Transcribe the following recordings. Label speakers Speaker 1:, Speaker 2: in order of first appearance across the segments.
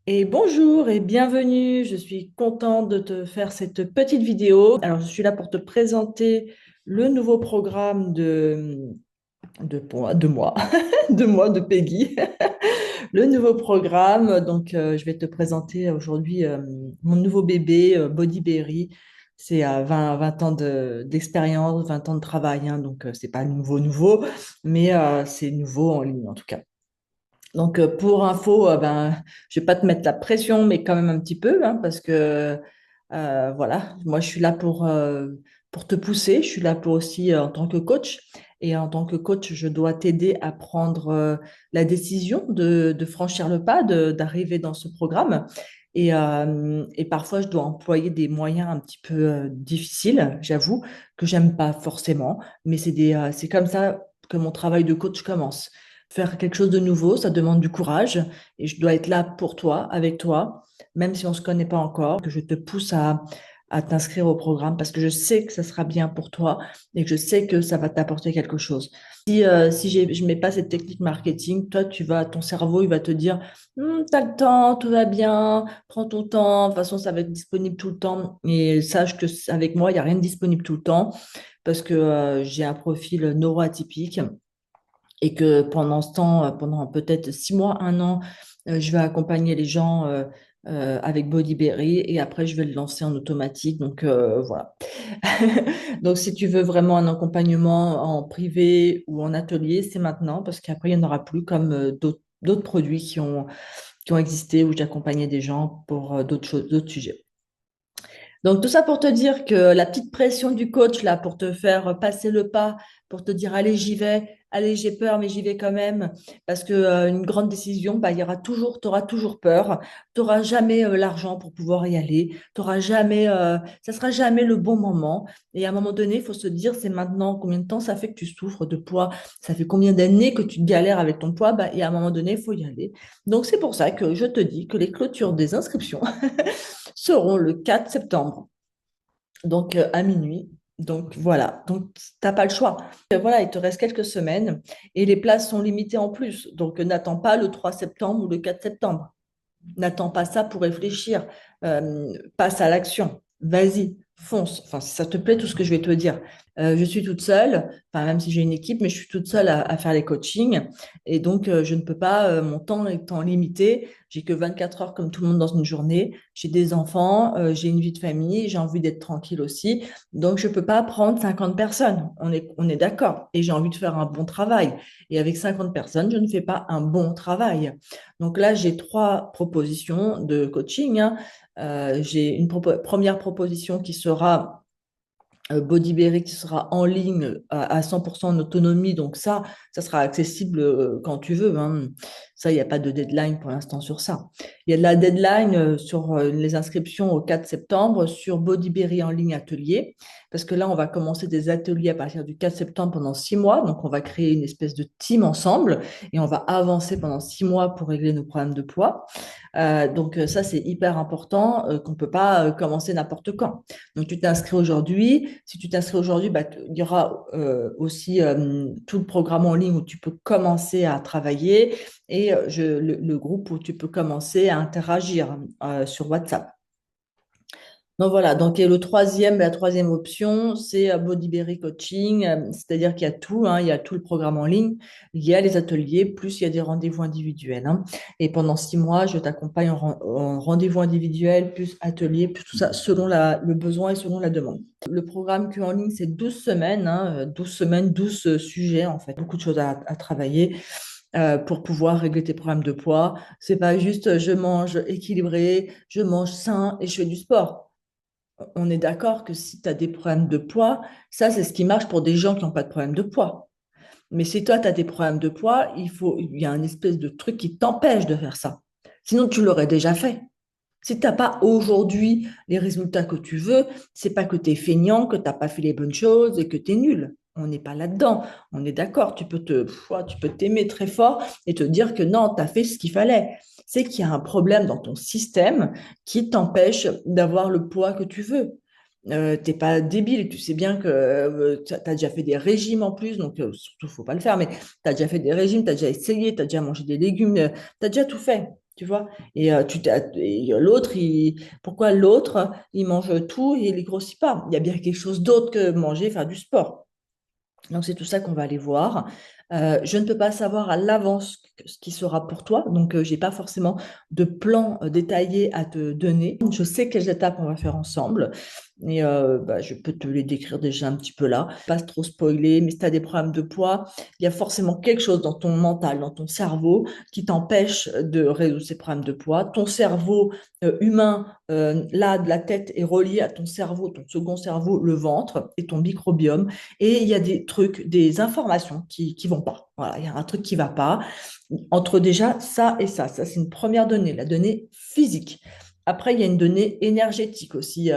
Speaker 1: Et bonjour et bienvenue. Je suis contente de te faire cette petite vidéo. Alors, je suis là pour te présenter le nouveau programme de moi, de moi, de Peggy. Le nouveau programme. Donc, je vais te présenter aujourd'hui mon nouveau bébé, Body Berry. C'est à 20 ans d'expérience, 20 ans de travail, hein. Donc, c'est pas nouveau, mais c'est nouveau en ligne en tout cas. Donc, pour info, je vais pas te mettre la pression, mais quand même un petit peu, hein, parce que voilà, moi, je suis là pour te pousser. Je suis là pour aussi en tant que coach. Et en tant que coach, je dois t'aider à prendre la décision de franchir le pas, d'arriver dans ce programme. Et parfois, je dois employer des moyens un petit peu difficiles, j'avoue, que j'aime pas forcément, mais c'est comme ça que mon travail de coach commence. Faire quelque chose de nouveau, ça demande du courage et je dois être là pour toi, avec toi, même si on ne se connaît pas encore, que je te pousse à t'inscrire au programme parce que je sais que ça sera bien pour toi et que je sais que ça va t'apporter quelque chose. Si je ne mets pas cette technique marketing, toi, ton cerveau, il va te dire, t'as le temps, tout va bien, prends ton temps, de toute façon, ça va être disponible tout le temps. Et sache que avec moi, il n'y a rien de disponible tout le temps parce que j'ai un profil neuroatypique et que pendant ce temps, pendant peut-être 6 mois, un an, je vais accompagner les gens avec Bodyberry et après je vais le lancer en automatique. Donc voilà. Donc si tu veux vraiment un accompagnement en privé ou en atelier, c'est maintenant parce qu'après il n'y en aura plus comme d'autres produits qui ont existé où j'accompagnais des gens pour d'autres choses, d'autres sujets. Donc, tout ça pour te dire que la petite pression du coach, là, pour te faire passer le pas, pour te dire, allez, j'y vais, allez, j'ai peur, mais j'y vais quand même, parce que une grande décision, bah, il y aura toujours, tu auras toujours peur, tu n'auras jamais l'argent pour pouvoir y aller, t'auras jamais, ça sera jamais le bon moment. Et à un moment donné, il faut se dire, c'est maintenant, combien de temps ça fait que tu souffres de poids, ça fait combien d'années que tu galères avec ton poids, bah, et à un moment donné, il faut y aller. Donc, c'est pour ça que je te dis que les clôtures des inscriptions seront le 4 septembre, donc à minuit. Donc voilà, donc t'as pas le choix. Voilà, il te reste quelques semaines et les places sont limitées en plus. Donc n'attends pas le 3 septembre ou le 4 septembre. N'attends pas ça pour réfléchir. Passe à l'action. Vas-y, fonce. Enfin, si ça te plaît, tout ce que je vais te dire. Je suis toute seule, enfin, même si j'ai une équipe, mais je suis toute seule à faire les coachings. Et donc, je ne peux pas, mon temps étant limité. J'ai que 24 heures comme tout le monde dans une journée. J'ai des enfants, j'ai une vie de famille, j'ai envie d'être tranquille aussi. Donc, je ne peux pas prendre 50 personnes. On est d'accord. Et j'ai envie de faire un bon travail. Et avec 50 personnes, je ne fais pas un bon travail. Donc là, j'ai trois propositions de coaching, hein. J'ai une première proposition qui sera Bodyberry qui sera en ligne à 100% en autonomie. Donc ça sera accessible quand tu veux, hein. Ça, il n'y a pas de deadline pour l'instant sur ça. Il y a de la deadline sur les inscriptions au 4 septembre sur Bodyberry en ligne atelier, parce que là, on va commencer des ateliers à partir du 4 septembre pendant 6 mois. Donc, on va créer une espèce de team ensemble et on va avancer pendant 6 mois pour régler nos problèmes de poids. Donc, ça, c'est hyper important qu'on ne peut pas commencer n'importe quand. Donc, tu t'inscris aujourd'hui. Si tu t'inscris aujourd'hui, bah, il y aura aussi tout le programme en ligne où tu peux commencer à travailler et le groupe où tu peux commencer à interagir sur WhatsApp. Donc voilà, donc et la troisième option, c'est Bodyberry Coaching, c'est-à-dire qu'il y a tout, hein, il y a tout le programme en ligne, il y a les ateliers, plus il y a des rendez-vous individuels, hein. Et pendant 6 mois, je t'accompagne en rendez-vous individuel, plus atelier, plus tout ça, selon le besoin et selon la demande. Le programme que en ligne, c'est 12 semaines, hein, 12 semaines, 12 sujets, en fait, beaucoup de choses à travailler. Pour pouvoir régler tes problèmes de poids. C'est pas juste je mange équilibré, je mange sain et je fais du sport. On est d'accord que si tu as des problèmes de poids, ça, c'est ce qui marche pour des gens qui n'ont pas de problème de poids. Mais si toi, tu as des problèmes de poids, il y a un espèce de truc qui t'empêche de faire ça. Sinon, tu l'aurais déjà fait. Si tu n'as pas aujourd'hui les résultats que tu veux, c'est pas que tu es feignant, que tu n'as pas fait les bonnes choses et que tu es nul. On n'est pas là-dedans. On est d'accord. Tu peux t'aimer très fort et te dire que non, tu as fait ce qu'il fallait. C'est qu'il y a un problème dans ton système qui t'empêche d'avoir le poids que tu veux. T'es pas débile, tu sais bien que tu as déjà fait des régimes en plus, donc surtout, faut pas le faire, mais tu as déjà fait des régimes, tu as déjà essayé, tu as déjà mangé des légumes, tu as déjà tout fait. tu vois. L'autre, pourquoi l'autre, il mange tout et il grossit pas? Il y a bien quelque chose d'autre que manger, faire du sport. Donc, c'est tout ça qu'on va aller voir. Je ne peux pas savoir à l'avance ce qui sera pour toi, donc je n'ai pas forcément de plan détaillé à te donner. Je sais quelles étapes on va faire ensemble et je peux te les décrire déjà un petit peu là. Pas trop spoiler, mais si tu as des problèmes de poids, il y a forcément quelque chose dans ton mental, dans ton cerveau qui t'empêche de résoudre ces problèmes de poids. Ton cerveau humain, là, de la tête, est relié à ton cerveau, ton second cerveau, le ventre et ton microbiome. Et il y a des trucs, des informations qui vont pas. Voilà, il y a un truc qui va pas. Entre déjà ça et ça. Ça, c'est une première donnée, la donnée physique. Après, il y a une donnée énergétique aussi,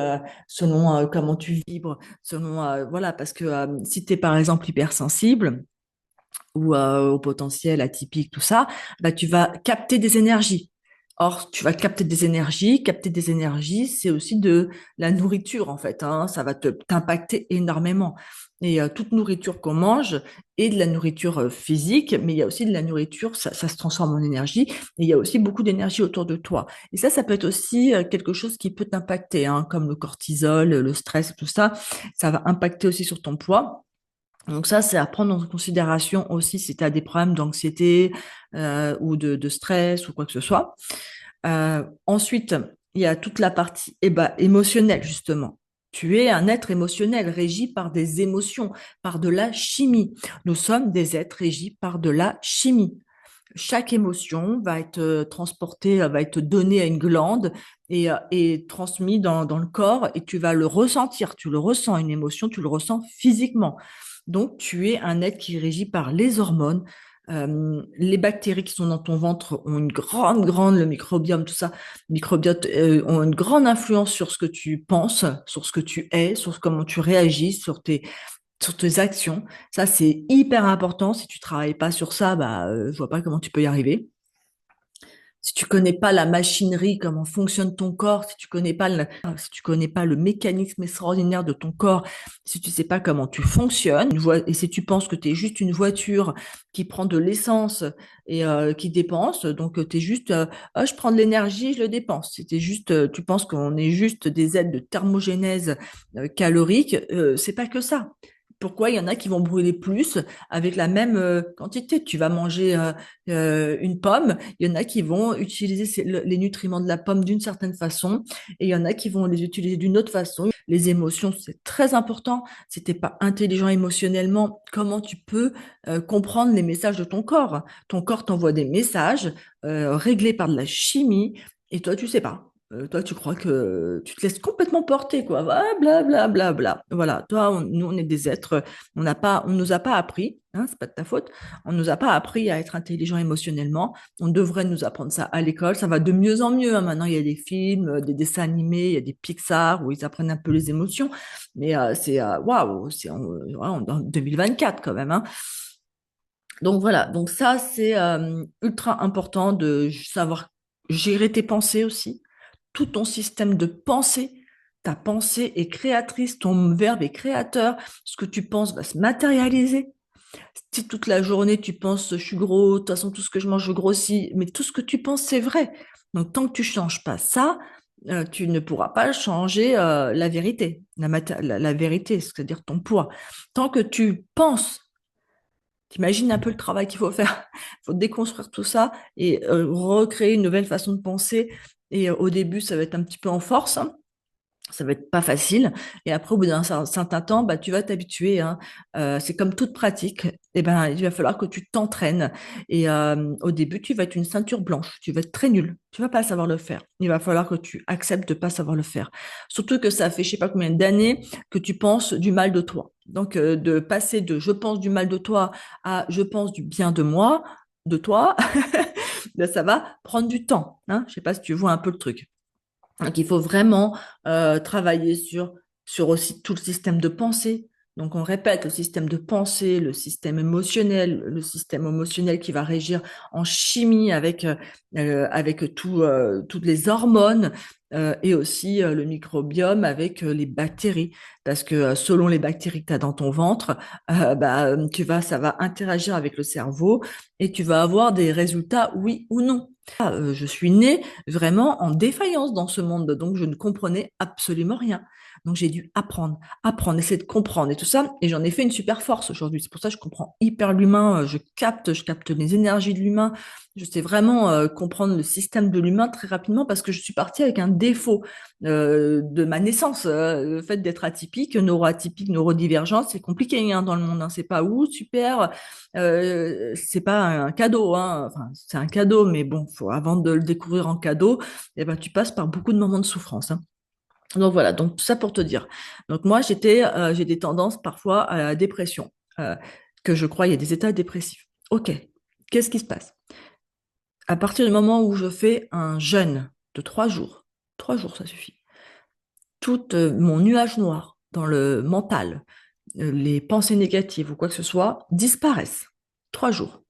Speaker 1: selon comment tu vibres, selon, voilà, parce que si tu es par exemple hypersensible ou au potentiel atypique, tout ça, bah, tu vas capter des énergies. Or, tu vas capter des énergies, c'est aussi de la nourriture en fait, hein, ça va t'impacter énormément. Et toute nourriture qu'on mange est de la nourriture physique, mais il y a aussi de la nourriture, ça se transforme en énergie, et il y a aussi beaucoup d'énergie autour de toi. Et ça peut être aussi quelque chose qui peut t'impacter, hein, comme le cortisol, le stress, tout ça, ça va impacter aussi sur ton poids. Donc ça, c'est à prendre en considération aussi si tu as des problèmes d'anxiété ou de stress ou quoi que ce soit. Ensuite, il y a toute la partie émotionnelle, justement. Tu es un être émotionnel régi par des émotions, par de la chimie. Nous sommes des êtres régis par de la chimie. Chaque émotion va être transportée, va être donnée à une glande et transmise dans le corps et tu vas le ressentir. Tu le ressens, une émotion, tu le ressens physiquement. Donc, tu es un être qui est régi par les hormones. Les bactéries qui sont dans ton ventre ont une grande, le microbiome, tout ça, microbiote, ont une grande influence sur ce que tu penses, sur ce que tu es, sur comment tu réagis, sur tes actions. Ça, c'est hyper important. Si tu travailles pas sur ça, je vois pas comment tu peux y arriver. Si tu connais pas la machinerie, comment fonctionne ton corps, si tu connais pas le mécanisme extraordinaire de ton corps, si tu sais pas comment tu fonctionnes, et si tu penses que tu es juste une voiture qui prend de l'essence et qui dépense, donc tu es juste, ah, je prends de l'énergie, je le dépense. C'était juste, tu penses qu'on est juste des aides de thermogénèse calorique, c'est pas que ça. Pourquoi il y en a qui vont brûler plus avec la même quantité? Tu vas manger une pomme, il y en a qui vont utiliser les nutriments de la pomme d'une certaine façon et il y en a qui vont les utiliser d'une autre façon. Les émotions, c'est très important. Si t'es pas intelligent émotionnellement, comment tu peux comprendre les messages de ton corps? Ton corps t'envoie des messages réglés par de la chimie et toi, tu sais pas. Toi, tu crois que tu te laisses complètement porter, quoi. Ah, bla, bla, bla, bla. Voilà. Toi, nous, on est des êtres, on nous a pas appris, hein, c'est pas de ta faute. On nous a pas appris à être intelligent émotionnellement. On devrait nous apprendre ça à l'école. Ça va de mieux en mieux, hein. Maintenant, il y a des films, des dessins animés, il y a des Pixar où ils apprennent un peu les émotions. Mais c'est waouh, voilà, en 2024 quand même, hein. Donc voilà. Donc ça, c'est ultra important de savoir gérer tes pensées aussi. Tout ton système de pensée. Ta pensée est créatrice, ton verbe est créateur. Ce que tu penses va se matérialiser. Si toute la journée tu penses je suis gros, de toute façon tout ce que je mange je grossis, mais tout ce que tu penses c'est vrai. Donc tant que tu changes pas ça, tu ne pourras pas changer la vérité, la vérité, c'est-à-dire ton poids. Tant que tu penses, t'imagines un peu le travail qu'il faut faire. Il faut déconstruire tout ça et recréer une nouvelle façon de penser. Et au début, ça va être un petit peu en force, hein. Ça va être pas facile. Et après, au bout d'un certain temps, tu vas t'habituer, hein. C'est comme toute pratique. Et ben, il va falloir que tu t'entraînes. Et au début, tu vas être une ceinture blanche. Tu vas être très nul. Tu vas pas savoir le faire. Il va falloir que tu acceptes de pas savoir le faire. Surtout que ça fait je sais pas combien d'années que tu penses du mal de toi. Donc, de passer de je pense du mal de toi à je pense du bien de moi, de toi, ben, ça va prendre du temps, hein. Je sais pas si tu vois un peu le truc. Donc, il faut vraiment travailler sur aussi tout le système de pensée. Donc, on répète le système de pensée, le système émotionnel qui va régir en chimie avec toutes les hormones et aussi le microbiome avec les bactéries. Parce que selon les bactéries que tu as dans ton ventre, ça va interagir avec le cerveau et tu vas avoir des résultats oui ou non. Je suis née vraiment en défaillance dans ce monde, donc je ne comprenais absolument rien. Donc j'ai dû apprendre, essayer de comprendre et tout ça, et j'en ai fait une super force aujourd'hui. C'est pour ça que je comprends hyper l'humain, je capte les énergies de l'humain, je sais vraiment comprendre le système de l'humain très rapidement parce que je suis partie avec un défaut de ma naissance. Le fait d'être atypique, neuroatypique, neurodivergent, c'est compliqué hein, dans le monde. Hein. C'est pas super. C'est pas un cadeau, hein. Enfin, c'est un cadeau, mais bon, avant de le découvrir en cadeau, eh ben, tu passes par beaucoup de moments de souffrance. Hein. Donc voilà, donc tout ça pour te dire. Donc moi, j'ai des tendances parfois à la dépression, que je crois il y a des états dépressifs. Ok, qu'est-ce qui se passe? À partir du moment où je fais un jeûne de 3 jours, ça suffit. Tout mon nuage noir dans le mental, les pensées négatives ou quoi que ce soit disparaissent. 3 jours.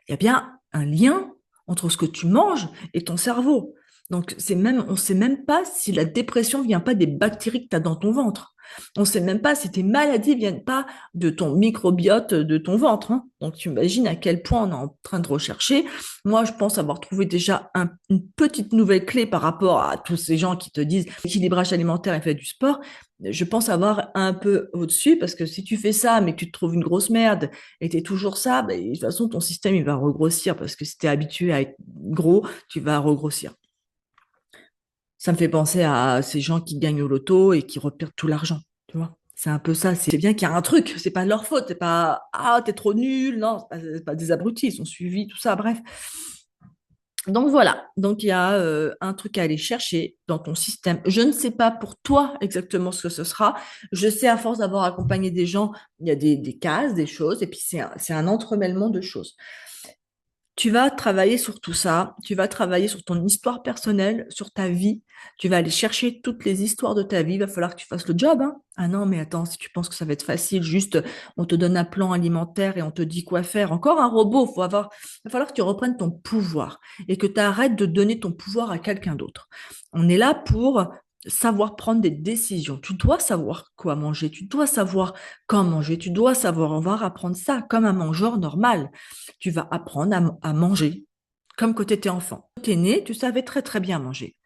Speaker 1: Il y a bien un lien entre ce que tu manges et ton cerveau. Donc, on ne sait même pas si la dépression vient pas des bactéries que tu as dans ton ventre. On ne sait même pas si tes maladies viennent pas de ton microbiote de ton ventre. Hein. Donc, tu imagines à quel point on est en train de rechercher. Moi, je pense avoir trouvé déjà une petite nouvelle clé par rapport à tous ces gens qui te disent équilibrage alimentaire et fais du sport. Je pense avoir un peu au-dessus parce que si tu fais ça, mais que tu te trouves une grosse merde et tu es toujours ça, ben, de toute façon, ton système, il va regrossir parce que si tu es habitué à être gros, tu vas regrossir. Ça me fait penser à ces gens qui gagnent au loto et qui repèrent tout l'argent, tu vois. C'est un peu ça. C'est bien qu'il y a un truc. C'est pas de leur faute. C'est pas, ah, t'es trop nul. Non, c'est pas des abrutis. Ils sont suivis, tout ça. Bref. Donc voilà, donc il y a un truc à aller chercher dans ton système. Je ne sais pas pour toi exactement ce que ce sera. Je sais à force d'avoir accompagné des gens, il y a des cases, des choses, et puis c'est un entremêlement de choses. Tu vas travailler sur tout ça, tu vas travailler sur ton histoire personnelle, sur ta vie, tu vas aller chercher toutes les histoires de ta vie, il va falloir que tu fasses le job, hein. Ah non, mais attends, si tu penses que ça va être facile, juste on te donne un plan alimentaire et on te dit quoi faire, encore un robot, il va falloir que tu reprennes ton pouvoir et que tu arrêtes de donner ton pouvoir à quelqu'un d'autre. On est là pour savoir prendre des décisions. Tu dois savoir quoi manger, tu dois savoir quand manger, tu dois savoir, on va apprendre ça comme un mangeur normal. Tu vas apprendre à manger comme quand tu étais enfant. Quand tu es né, tu savais très très bien manger.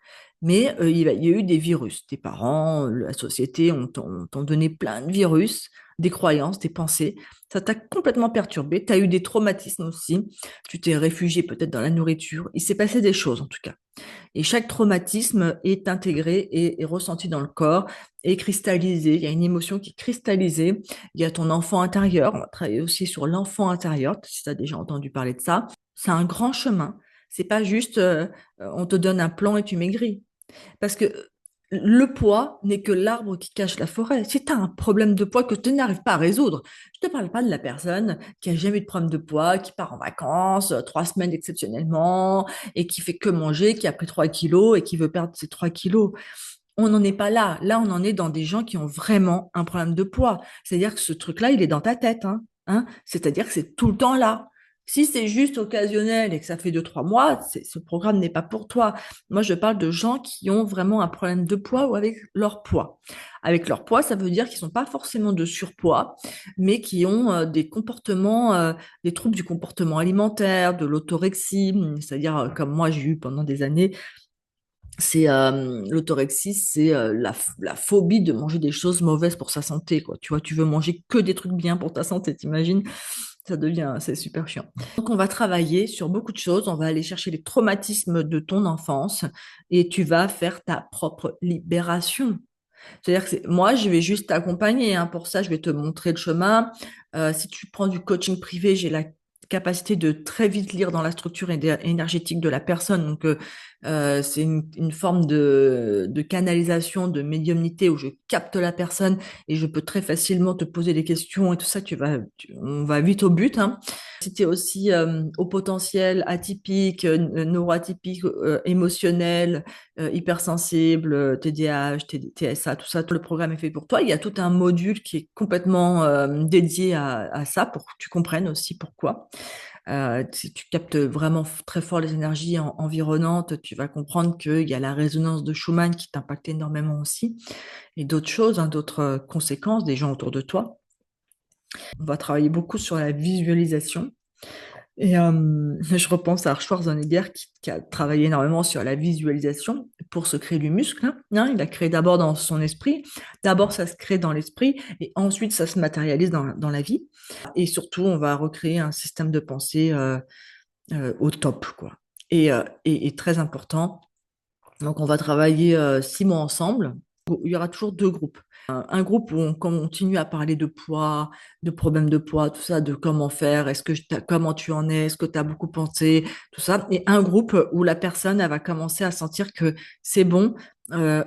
Speaker 1: Mais il y a eu des virus. Tes parents, la société t'ont donné plein de virus, des croyances, des pensées. Ça t'a complètement perturbé. Tu as eu des traumatismes aussi. Tu t'es réfugié peut-être dans la nourriture. Il s'est passé des choses en tout cas. Et chaque traumatisme est intégré et ressenti dans le corps, est cristallisé. Il y a une émotion qui est cristallisée. Il y a ton enfant intérieur. On va travailler aussi sur l'enfant intérieur, si tu as déjà entendu parler de ça. C'est un grand chemin. C'est pas juste on te donne un plan et tu maigris. Parce que le poids n'est que l'arbre qui cache la forêt. Si tu as un problème de poids que tu n'arrives pas à résoudre, je ne te parle pas de la personne qui a jamais eu de problème de poids, qui part en vacances 3 semaines exceptionnellement et qui fait que manger, qui a pris 3 kilos et qui veut perdre ces 3 kilos. On n'en est pas là. Là, on en est dans des gens qui ont vraiment un problème de poids. C'est-à-dire que ce truc-là, il est dans ta tête, hein. C'est-à-dire que c'est tout le temps là. Si c'est juste occasionnel et que ça fait 2, 3 mois, ce programme n'est pas pour toi. Moi, je parle de gens qui ont vraiment un problème de poids ou avec leur poids. Avec leur poids, ça veut dire qu'ils sont pas forcément de surpoids, mais qui ont des comportements, des troubles du comportement alimentaire, de l'autorexie, c'est-à-dire comme moi j'ai eu pendant des années, c'est l'autorexie, c'est la phobie de manger des choses mauvaises pour sa santé, quoi. Tu vois, tu veux manger que des trucs bien pour ta santé, t'imagines? C'est super chiant. Donc, on va travailler sur beaucoup de choses. On va aller chercher les traumatismes de ton enfance et tu vas faire ta propre libération. C'est-à-dire que moi, je vais juste t'accompagner, hein. Pour ça, je vais te montrer le chemin. Si tu prends du coaching privé, j'ai la capacité de très vite lire dans la structure énergétique de la personne. Donc, c'est une forme de canalisation, de médiumnité où je capte la personne et je peux très facilement te poser des questions et tout ça. On va vite au but, hein. Si tu es aussi au potentiel atypique, neuroatypique, émotionnel, hypersensible, TDAH, TSA, tout ça, tout le programme est fait pour toi. Il y a tout un module qui est complètement dédié à ça pour que tu comprennes aussi pourquoi. Si tu captes vraiment très fort les énergies environnantes, tu vas comprendre qu'il y a la résonance de Schumann qui t'impacte énormément aussi et d'autres choses, hein, d'autres conséquences des gens autour de toi. On va travailler beaucoup sur la visualisation. Je repense à Schwarzenegger qui a travaillé énormément sur la visualisation pour se créer du muscle, hein. Il a créé d'abord dans son esprit. D'abord, ça se crée dans l'esprit et ensuite, ça se matérialise dans la vie. Et surtout, on va recréer un système de pensée au top, quoi. Et très important. Donc, on va travailler 6 mois ensemble. Il y aura toujours deux groupes. Un groupe où on continue à parler de poids, de problèmes de poids, tout ça, de comment faire, comment tu en es, est-ce que tu as beaucoup pensé, tout ça. Et un groupe où la personne, elle va commencer à sentir que c'est bon,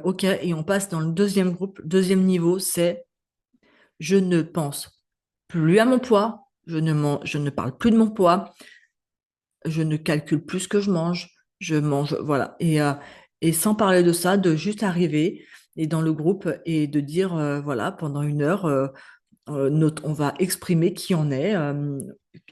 Speaker 1: ok, et on passe dans le deuxième groupe. Deuxième niveau, c'est je ne pense plus à mon poids, je ne parle plus de mon poids, je ne calcule plus ce que je mange, voilà. Et sans parler de ça, de juste arriver et dans le groupe et de dire, voilà, pendant 1 heure, on va exprimer qui on est,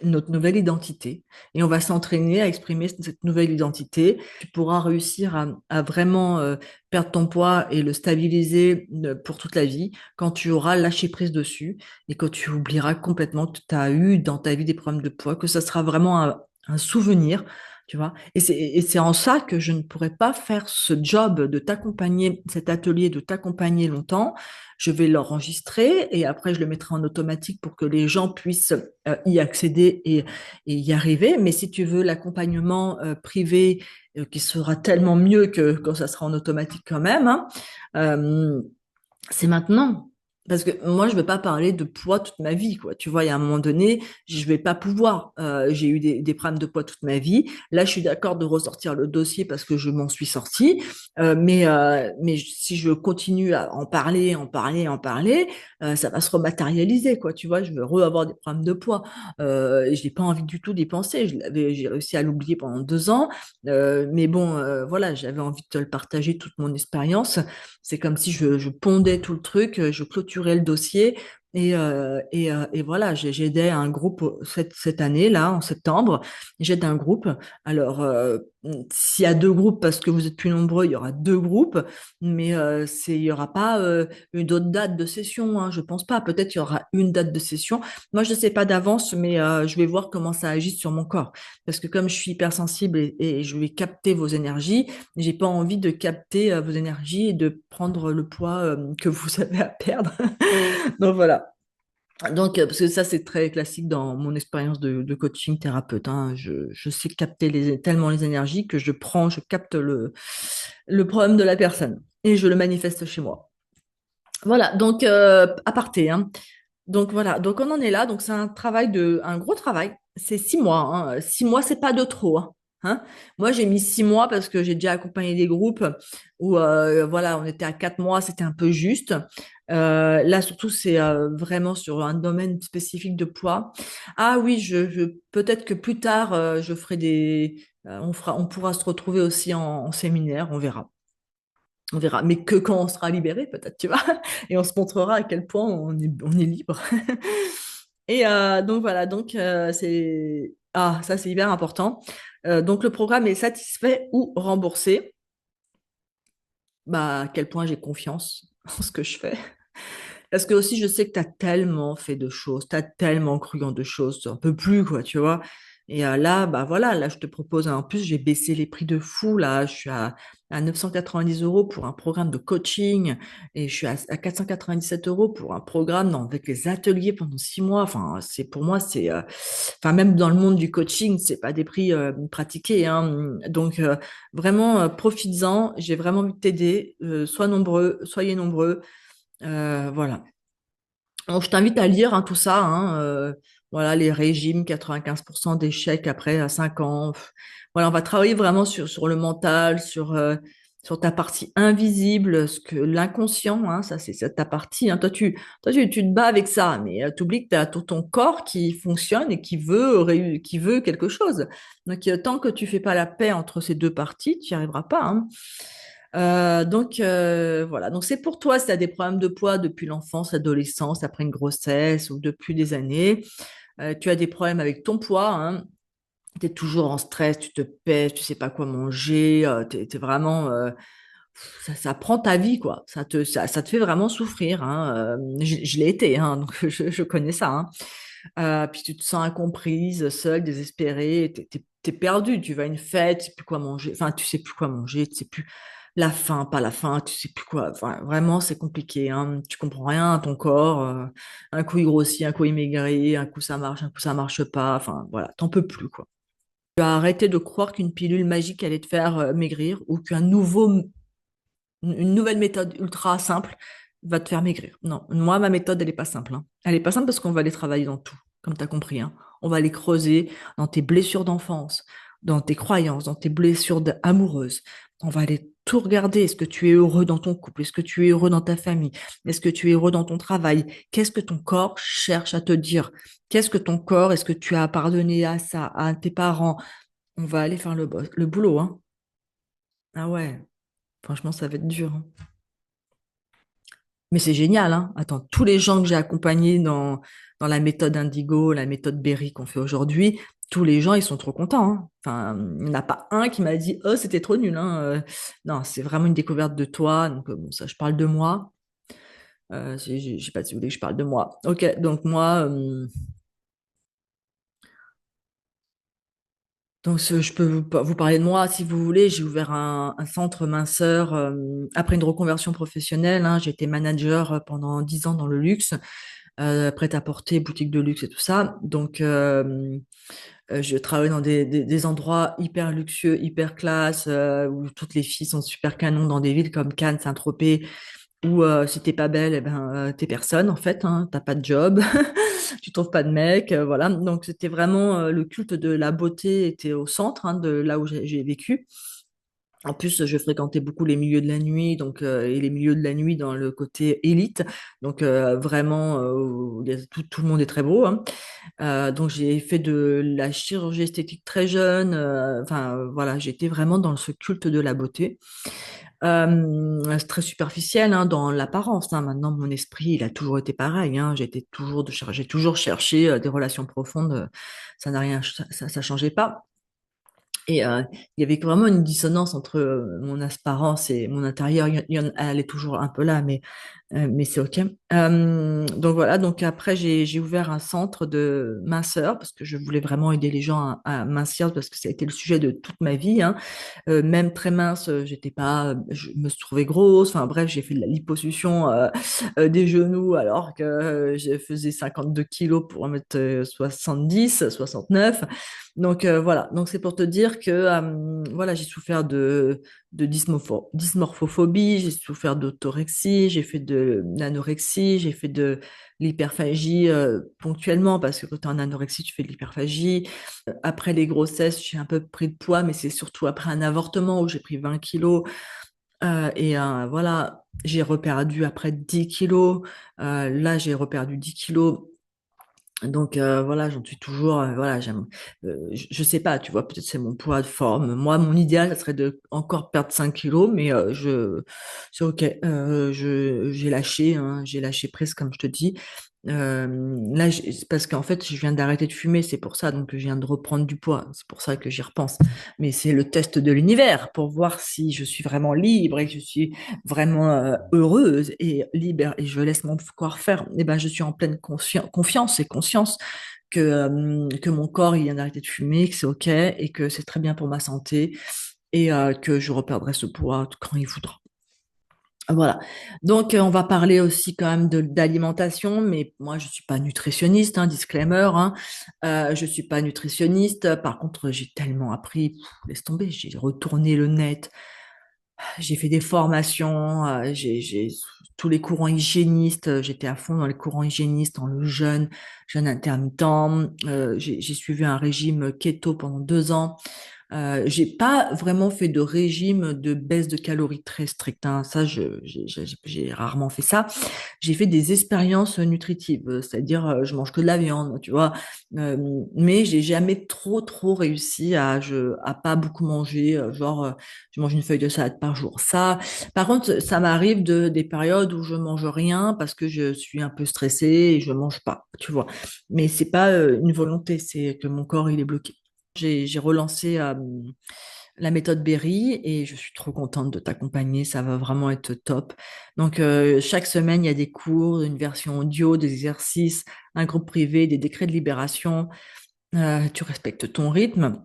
Speaker 1: notre nouvelle identité. Et on va s'entraîner à exprimer cette nouvelle identité. Tu pourras réussir à vraiment perdre ton poids et le stabiliser pour toute la vie quand tu auras lâché prise dessus et quand tu oublieras complètement que tu as eu dans ta vie des problèmes de poids, que ça sera vraiment un souvenir. Tu vois, et c'est en ça que je ne pourrais pas faire ce job de t'accompagner, cet atelier de t'accompagner longtemps. Je vais l'enregistrer et après je le mettrai en automatique pour que les gens puissent y accéder et y arriver. Mais si tu veux l'accompagnement privé qui sera tellement mieux que quand ça sera en automatique quand même, hein, euh, c'est maintenant. Parce que moi, je ne vais pas parler de poids toute ma vie, quoi. Tu vois, il y a un moment donné, je vais pas pouvoir. J'ai eu des problèmes de poids toute ma vie. Là, je suis d'accord de ressortir le dossier parce que je m'en suis sortie. Mais si je continue à en parler, en parler, en parler, ça va se rematérialiser, quoi. Tu vois, je vais re-avoir des problèmes de poids. Et je n'ai pas envie du tout d'y penser. J'ai réussi à l'oublier pendant 2 ans. Mais bon, voilà, j'avais envie de te le partager, toute mon expérience. C'est comme si je pondais tout le truc, je clôturais le dossier et voilà, j'aidais un groupe cette année-là, en septembre, j'aide un groupe. Alors, s'il y a deux groupes, parce que vous êtes plus nombreux, il y aura deux groupes, mais il y aura pas une autre date de session, hein, je pense pas. Peut-être il y aura une date de session. Moi, je ne sais pas d'avance, mais je vais voir comment ça agit sur mon corps. Parce que comme je suis hypersensible et je vais capter vos énergies, j'ai pas envie de capter vos énergies et de prendre le poids que vous avez à perdre. Donc voilà. Donc, parce que ça, c'est très classique dans mon expérience de coaching thérapeute, hein. Je sais capter tellement les énergies que je capte le problème de la personne et je le manifeste chez moi. Voilà, donc aparté, hein. Donc voilà, donc on en est là. Donc c'est un gros travail. C'est 6 mois, hein. 6 mois, c'est pas de trop, hein. Moi, j'ai mis 6 mois parce que j'ai déjà accompagné des groupes où voilà, on était à 4 mois, c'était un peu juste. Là, surtout, c'est vraiment sur un domaine spécifique de poids. Ah oui, peut-être que plus tard, je ferai on pourra se retrouver aussi en séminaire, on verra. On verra, mais que quand on sera libéré, peut-être, tu vois, et on se montrera à quel point on est libre. Et donc voilà, donc ça c'est hyper important. Donc le programme est satisfait ou remboursé. Bah, à quel point j'ai confiance en ce que je fais. Parce que aussi, je sais que tu as tellement fait de choses, tu as tellement cru en de choses, tu n'en peux plus, quoi, tu vois. Et là, bah voilà, là, je te propose, en plus, j'ai baissé les prix de fou, là, je suis à 990 € pour un programme de coaching et je suis à 497 € pour un programme avec les ateliers pendant 6 mois. Enfin, pour moi, enfin, même dans le monde du coaching, c'est pas des prix pratiqués, hein. Donc, vraiment, profites-en, j'ai vraiment envie de t'aider, sois nombreux, soyez nombreux. Voilà. Donc, je t'invite à lire tout ça, hein, voilà, les régimes, 95% d'échecs après à 5 ans. Voilà, on va travailler vraiment sur le mental, sur ta partie invisible, l'inconscient, hein, ça c'est ta partie, hein. Toi, tu te bats avec ça, mais tu oublies que tu as tout ton corps qui fonctionne et qui veut quelque chose. Donc, tant que tu fais pas la paix entre ces deux parties, tu n'y arriveras pas, hein. Donc voilà, donc c'est pour toi si tu as des problèmes de poids depuis l'enfance, l'adolescence, après une grossesse ou depuis des années, tu as des problèmes avec ton poids, hein, tu es toujours en stress, tu te pèses, tu sais pas quoi manger, t'es vraiment ça prend ta vie quoi, ça te fait vraiment souffrir, hein, je l'ai été, hein, donc je connais ça, hein. puis tu te sens incomprise, seule, désespérée, t'es perdu, tu vas à une fête, tu sais plus quoi manger, enfin, tu sais plus quoi manger, tu sais plus la faim, pas la faim, tu sais plus quoi, enfin, vraiment, c'est compliqué, hein, tu comprends rien à ton corps, un coup il grossit, un coup il maigrit, un coup ça marche, un coup ça marche pas, enfin, voilà, t'en peux plus, quoi. Tu as arrêté de croire qu'une pilule magique allait te faire maigrir ou une nouvelle méthode ultra simple va te faire maigrir. Non, moi, ma méthode, elle est pas simple, hein. Elle est pas simple parce qu'on va aller travailler dans tout, comme tu as compris, hein. On va aller creuser dans tes blessures d'enfance, dans tes croyances, dans tes blessures amoureuses. On va aller tout regarder. Est-ce que tu es heureux dans ton couple? Est-ce que tu es heureux dans ta famille? Est-ce que tu es heureux dans ton travail? Qu'est-ce que ton corps cherche à te dire? Qu'est-ce que ton corps, est-ce que tu as pardonné à ça, à tes parents? On va aller faire le boulot, hein. Ah ouais, franchement, ça va être dur, hein. Mais c'est génial, hein. Attends, tous les gens que j'ai accompagnés dans la méthode Indigo, la méthode Berry qu'on fait aujourd'hui, tous les gens, ils sont trop contents, hein. Enfin, il n'y en a pas un qui m'a dit, oh, c'était trop nul, hein. Non, c'est vraiment une découverte de toi. Donc, bon, ça, je parle de moi. Je sais pas si vous voulez que je parle de moi. Ok, donc moi, donc je peux vous parler de moi si vous voulez. J'ai ouvert un centre minceur après une reconversion professionnelle, hein. J'ai été manager pendant 10 ans dans le luxe. Prêt-à-porter, boutique de luxe et tout ça. Donc, je travaille dans des endroits hyper luxueux, hyper classe, où toutes les filles sont super canons dans des villes comme Cannes, Saint-Tropez, où si t'es pas belle, eh ben, t'es personne en fait, hein, t'as pas de job, tu trouves pas de mec, voilà. Donc, c'était vraiment le culte de la beauté était au centre, hein, de là où j'ai vécu. En plus, je fréquentais beaucoup les milieux de la nuit, donc et les milieux de la nuit dans le côté élite, donc vraiment où tout le monde est très beau, hein. Donc j'ai fait de la chirurgie esthétique très jeune. Enfin voilà, j'étais vraiment dans ce culte de la beauté. C'est très superficiel hein, dans l'apparence, hein. Maintenant, mon esprit, il a toujours été pareil, hein. J'ai toujours cherché des relations profondes. Ça n'a rien, ça changeait pas. Et il y avait vraiment une dissonance entre mon apparence et mon intérieur. Elle est toujours un peu là, mais c'est OK. Donc voilà, donc après, j'ai ouvert un centre de minceur parce que je voulais vraiment aider les gens à mincir parce que ça a été le sujet de toute ma vie, hein. Même très mince, j'étais pas, je me trouvais grosse. Enfin bref, j'ai fait de la liposuction des genoux alors que je faisais 52 kilos pour 1 m 70, 69. Donc voilà, donc c'est pour te dire que voilà, j'ai souffert de dysmorphophobie, j'ai souffert d'autorexie, j'ai fait de l'anorexie, j'ai fait de l'hyperphagie ponctuellement parce que quand tu es en anorexie, tu fais de l'hyperphagie. Après les grossesses, j'ai un peu pris de poids, mais c'est surtout après un avortement où j'ai pris 20 kilos. Voilà, j'ai reperdu après 10 kilos. Là, j'ai reperdu 10 kilos. Donc voilà, j'en suis toujours, voilà, je sais pas, tu vois, peut-être c'est mon poids de forme. Moi, mon idéal, ça serait de encore perdre 5 kilos, mais c'est ok. J'ai lâché, hein, j'ai lâché prise, comme je te dis. Là, c'est parce qu'en fait, je viens d'arrêter de fumer, c'est pour ça, donc je viens de reprendre du poids. C'est pour ça que j'y repense. Mais c'est le test de l'univers pour voir si je suis vraiment libre et que je suis vraiment heureuse et libre et je laisse mon corps faire. Et ben, je suis en pleine confiance et conscience que mon corps il vient d'arrêter de fumer, que c'est ok et que c'est très bien pour ma santé et que je reperdrai ce poids quand il voudra. Voilà. Donc, on va parler aussi quand même d'alimentation, mais moi, je suis pas nutritionniste, hein, disclaimer, hein. Je suis pas nutritionniste. Par contre, j'ai tellement appris, laisse tomber, j'ai retourné le net, j'ai fait des formations, j'ai tous les courants hygiénistes, j'étais à fond dans les courants hygiénistes, dans le jeûne intermittent. J'ai suivi un régime keto pendant 2 ans. J'ai pas vraiment fait de régime de baisse de calories très strict, hein. Ça, j'ai rarement fait ça. J'ai fait des expériences nutritives, c'est-à-dire je mange que de la viande, tu vois. Euh, mais j'ai jamais trop réussi à pas beaucoup manger, genre je mange une feuille de salade par jour. Ça, par contre, ça m'arrive de des périodes où je mange rien parce que je suis un peu stressée et je mange pas, tu vois. Mais c'est pas une volonté, c'est que mon corps il est bloqué. J'ai relancé la méthode Berry et je suis trop contente de t'accompagner. Ça va vraiment être top. Donc, chaque semaine, il y a des cours, une version audio, des exercices, un groupe privé, des décrets de libération. Tu respectes ton rythme.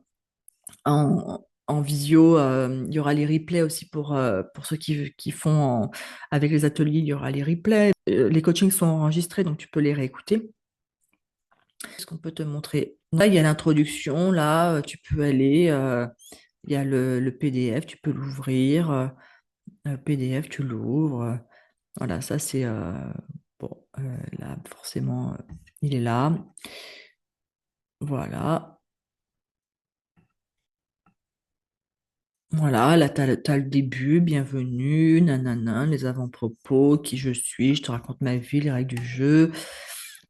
Speaker 1: En visio, il y aura les replays aussi pour ceux qui font avec les ateliers, il y aura les replays. Les coachings sont enregistrés, donc tu peux les réécouter. Ce qu'on peut te montrer. Là, il y a l'introduction, là, tu peux aller, il y a le PDF, tu peux l'ouvrir. Le PDF, tu l'ouvres. Voilà, ça c'est bon, là, forcément, il est là. Voilà. Voilà, là, t'as le début, bienvenue, nanana, les avant-propos, qui je suis, je te raconte ma vie, les règles du jeu.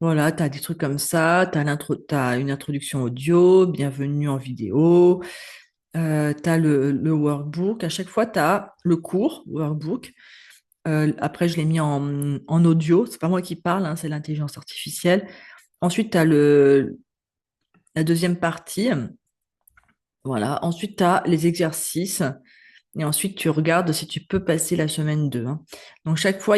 Speaker 1: Voilà, t'as des trucs comme ça, t'as une introduction audio, bienvenue en vidéo, t'as le workbook, à chaque fois, t'as le cours, workbook. Après, je l'ai mis en audio, c'est pas moi qui parle, hein, c'est l'intelligence artificielle. Ensuite, t'as la deuxième partie, voilà. Ensuite, t'as les exercices. Et ensuite, tu regardes si tu peux passer la semaine 2, hein. Donc, chaque fois,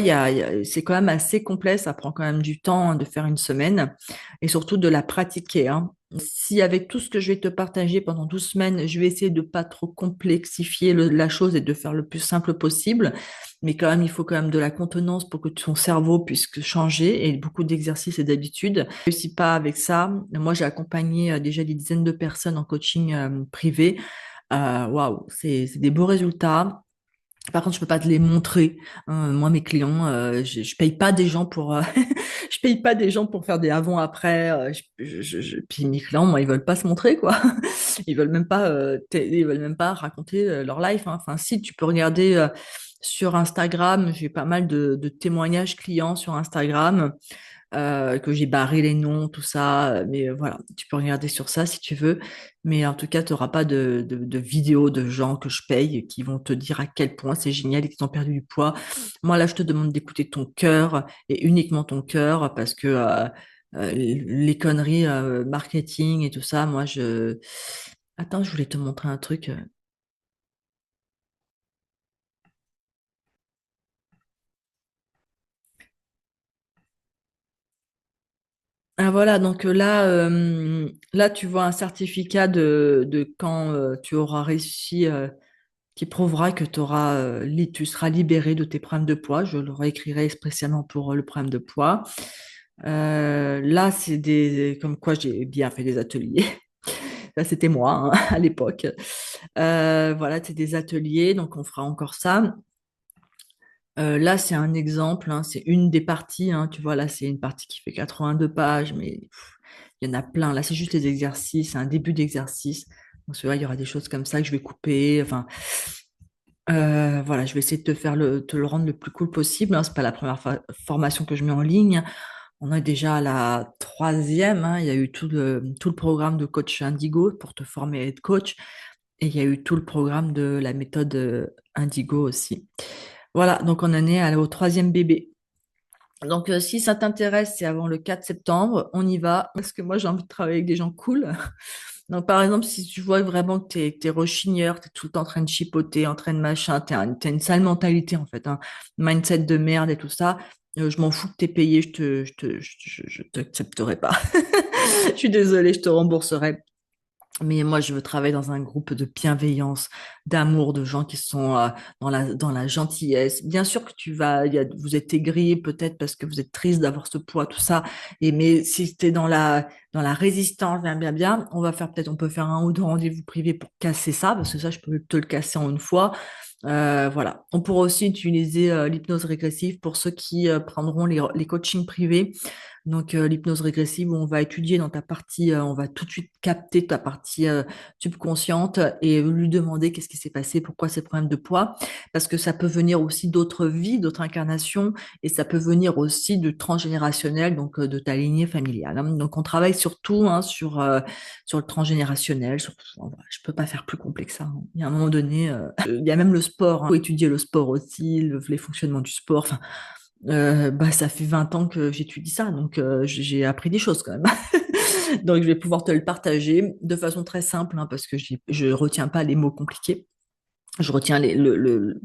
Speaker 1: c'est quand même assez complet. Ça prend quand même du temps, hein, de faire une semaine et surtout de la pratiquer, hein. Si avec tout ce que je vais te partager pendant 12 semaines, je vais essayer de pas trop complexifier la chose et de faire le plus simple possible. Mais quand même, il faut quand même de la contenance pour que ton cerveau puisse changer et beaucoup d'exercices et d'habitudes. Je ne réussis pas avec ça. Moi, j'ai accompagné déjà des dizaines de personnes en coaching privé. Waouh, c'est des beaux résultats. Par contre, je peux pas te les montrer, hein. Moi, mes clients, je paye pas des gens pour, je paye pas des gens pour faire des avant-après. Puis mes clients, moi, ils veulent pas se montrer, quoi. Ils veulent même pas raconter leur life, hein. Enfin, si tu peux regarder sur Instagram, j'ai pas mal de témoignages clients sur Instagram que j'ai barré les noms, tout ça. Mais voilà, tu peux regarder sur ça si tu veux. Mais en tout cas, tu n'auras pas de vidéos de gens que je paye qui vont te dire à quel point c'est génial et qu'ils ont perdu du poids. Moi, là, je te demande d'écouter ton cœur et uniquement ton cœur parce que les conneries marketing et tout ça, moi, je... Attends, je voulais te montrer un truc. Ah voilà, donc là, tu vois un certificat de quand tu auras réussi qui prouvera que tu seras libéré de tes problèmes de poids. Je le réécrirai expressément pour le problème de poids. Là, c'est comme quoi j'ai bien fait des ateliers. Là, c'était moi, hein, à l'époque. Voilà, c'est des ateliers, donc on fera encore ça. Là, c'est un exemple, hein, c'est une des parties, hein, tu vois, là, c'est une partie qui fait 82 pages, mais il y en a plein. Là, c'est juste les exercices, c'est un début d'exercice. Donc, il y aura des choses comme ça que je vais couper. Enfin, voilà, je vais essayer de te le rendre le plus cool possible, hein. C'est pas la première formation que je mets en ligne. On est déjà à la troisième, hein. Il y a eu tout le programme de coach Indigo pour te former à être coach. Et il y a eu tout le programme de la méthode Indigo aussi. Voilà, donc on en est au troisième bébé. Donc, si ça t'intéresse, c'est avant le 4 septembre, on y va. Parce que moi, j'ai envie de travailler avec des gens cool. Donc, par exemple, si tu vois vraiment que t'es rechigneur, t'es tout le temps en train de chipoter, en train de machin, t'as une sale mentalité, en fait, hein, mindset de merde et tout ça, je m'en fous que t'es payé, je t'accepterai pas. Je suis désolée, je te rembourserai. Mais moi, je veux travailler dans un groupe de bienveillance, d'amour, de gens qui sont dans la gentillesse. Bien sûr que vous êtes aigri peut-être parce que vous êtes triste d'avoir ce poids, tout ça. Mais si tu es dans la résistance, bien, bien, bien, on peut faire un ou deux rendez-vous privés pour casser ça, parce que ça, je peux te le casser en une fois. Voilà. On pourra aussi utiliser l'hypnose régressive pour ceux qui prendront les coachings privés. Donc, l'hypnose régressive où on va étudier dans ta partie, on va tout de suite capter ta partie subconsciente et lui demander qu'est-ce qui s'est passé, pourquoi ces problèmes de poids, parce que ça peut venir aussi d'autres vies, d'autres incarnations, et ça peut venir aussi du transgénérationnel, donc de ta lignée familiale, hein. Donc, on travaille surtout, hein, sur le transgénérationnel. Voilà, je peux pas faire plus complexe que ça, hein. Il y a un moment donné, il y a même le sport, hein. Il faut étudier le sport aussi, les fonctionnements du sport. Enfin, bah, ça fait 20 ans que j'étudie ça, donc j'ai appris des choses quand même. Donc, je vais pouvoir te le partager de façon très simple, hein, parce que je retiens pas les mots compliqués. Je retiens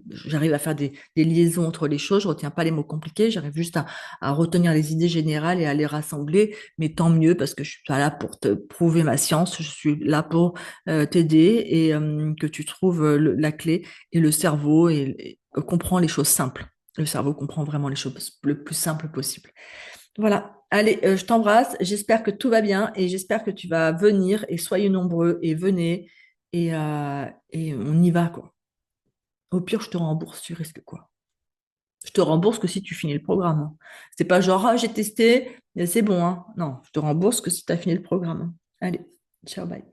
Speaker 1: j'arrive à faire des liaisons entre les choses, je retiens pas les mots compliqués, j'arrive juste à retenir les idées générales et à les rassembler, mais tant mieux parce que je suis pas là pour te prouver ma science, je suis là pour t'aider et que tu trouves la clé et le cerveau comprend les choses simples. Le cerveau comprend vraiment les choses le plus simple possible. Voilà. Allez, je t'embrasse. J'espère que tout va bien et j'espère que tu vas venir et soyez nombreux et venez et on y va, quoi. Au pire, je te rembourse, tu risques quoi? Je te rembourse que si tu finis le programme, hein. C'est pas genre, ah, j'ai testé, c'est bon, hein. Non, je te rembourse que si tu as fini le programme, hein. Allez, ciao, bye.